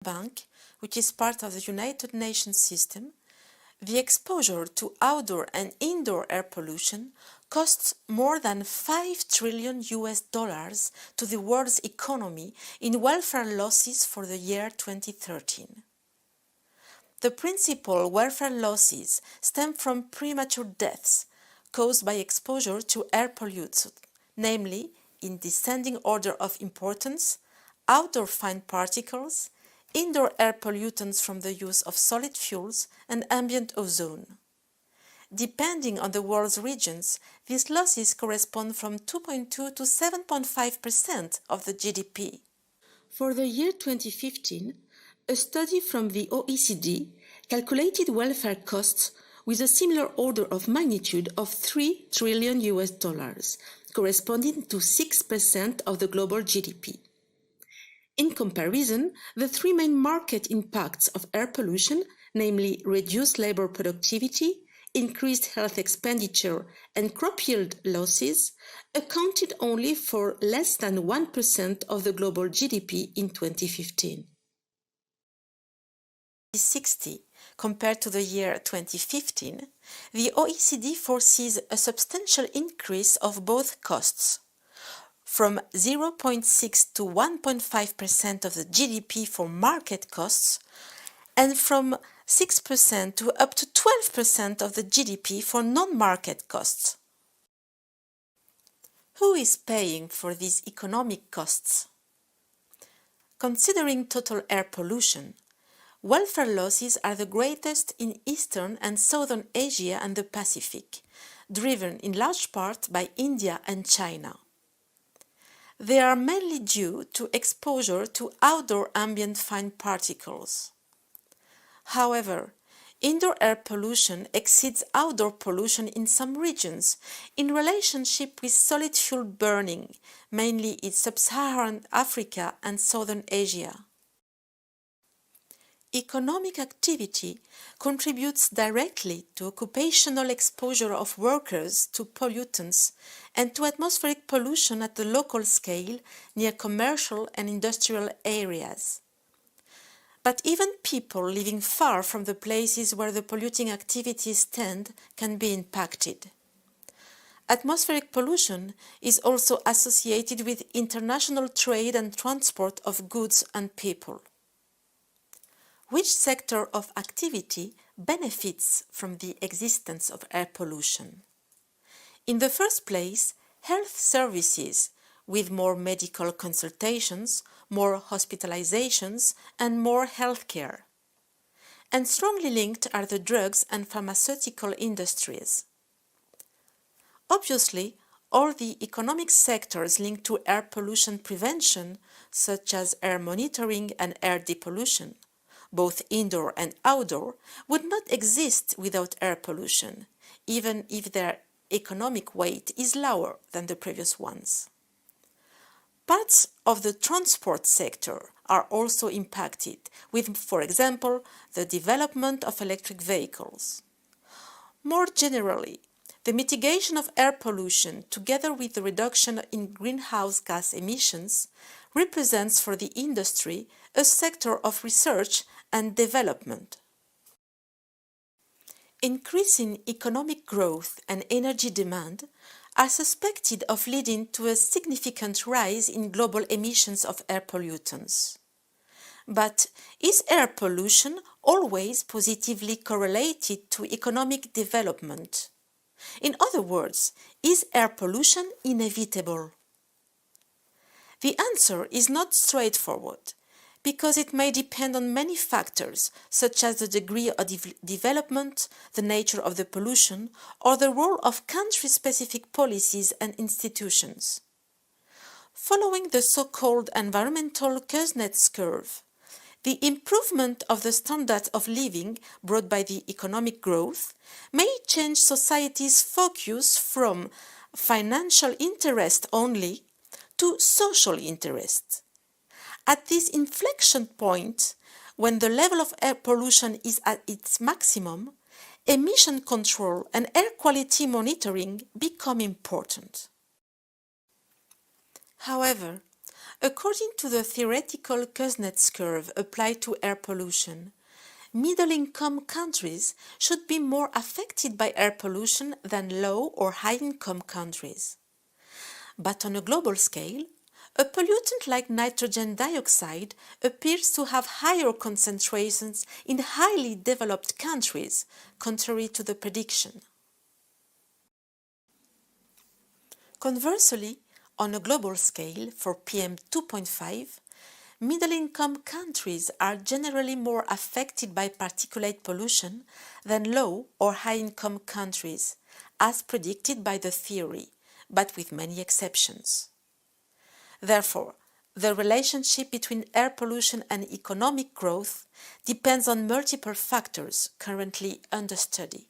Bank, which is part of the United Nations system, the exposure to outdoor and indoor air pollution costs more than $5 trillion to the world's economy in welfare losses for the year 2013. The principal welfare losses stem from premature deaths caused by exposure to air pollutants, namely, in descending order of importance, outdoor fine particles, indoor air pollutants from the use of solid fuels, and ambient ozone. Depending on the world's regions, these losses correspond from 2.2 to 7.5% of the GDP. For the year 2015, a study from the OECD calculated welfare costs with a similar order of magnitude of $3 trillion, corresponding to 6% of the global GDP. In comparison, the three main market impacts of air pollution, namely reduced labor productivity, increased health expenditure, and crop yield losses, accounted only for less than 1% of the global GDP in 2015. 60 compared to the year 2015, the OECD foresees a substantial increase of both costs, from 0.6 to 1.5% of the GDP for market costs, and from 6% to up to 12% of the GDP for non-market costs. Who is paying for these economic costs? Considering total air pollution, welfare losses are the greatest in Eastern and Southern Asia and the Pacific, driven in large part by India and China. They are mainly due to exposure to outdoor ambient fine particles. However, indoor air pollution exceeds outdoor pollution in some regions in relationship with solid fuel burning, mainly in sub-Saharan Africa and Southern Asia. Economic activity contributes directly to occupational exposure of workers to pollutants and to atmospheric pollution at the local scale near commercial and industrial areas. But even people living far from the places where the polluting activities tend can be impacted. Atmospheric pollution is also associated with international trade and transport of goods and people. Which sector of activity benefits from the existence of air pollution? In the first place, health services, with more medical consultations, more hospitalizations, and more healthcare. And strongly linked are the drugs and pharmaceutical industries. Obviously, all the economic sectors linked to air pollution prevention, such as air monitoring and air depollution, both indoor and outdoor, would not exist without air pollution, even if their economic weight is lower than the previous ones. Parts of the transport sector are also impacted, with, for example, the development of electric vehicles. More generally, the mitigation of air pollution, together with the reduction in greenhouse gas emissions, represents for the industry a sector of research and development. Increasing economic growth and energy demand are suspected of leading to a significant rise in global emissions of air pollutants. But is air pollution always positively correlated to economic development? In other words, is air pollution inevitable? The answer is not straightforward, because it may depend on many factors, such as the degree of development, the nature of the pollution, or the role of country-specific policies and institutions. Following the so-called environmental Kuznets curve, the improvement of the standard of living brought by the economic growth may change society's focus from financial interest only to social interest. At this inflection point, when the level of air pollution is at its maximum, emission control and air quality monitoring become important. However, According to the theoretical Kuznets curve applied to air pollution, middle-income countries should be more affected by air pollution than low or high-income countries. But on a global scale, a pollutant like nitrogen dioxide appears to have higher concentrations in highly developed countries, contrary to the prediction. Conversely, on a global scale for PM2.5, middle-income countries are generally more affected by particulate pollution than low or high-income countries, as predicted by the theory, but with many exceptions. Therefore, the relationship between air pollution and economic growth depends on multiple factors currently under study.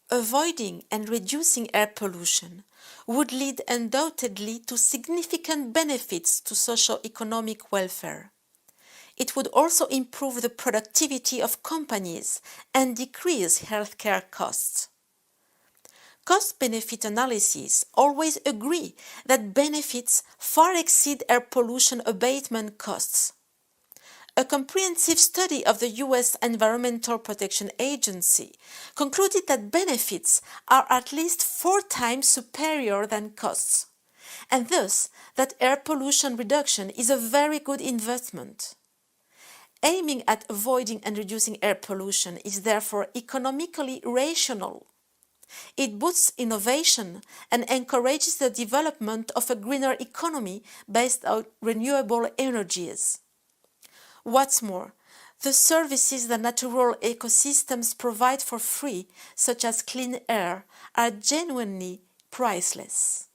Avoiding and reducing air pollution would lead undoubtedly to significant benefits to socio-economic welfare. It would also improve the productivity of companies and decrease healthcare costs. Cost-benefit analyses always agree that benefits far exceed air pollution abatement costs. A comprehensive study of the US Environmental Protection Agency concluded that benefits are at least 4 times superior than costs, and thus that air pollution reduction is a very good investment. Aiming at avoiding and reducing air pollution is therefore economically rational. It boosts innovation and encourages the development of a greener economy based on renewable energies. What's more, the services that natural ecosystems provide for free, such as clean air, are genuinely priceless.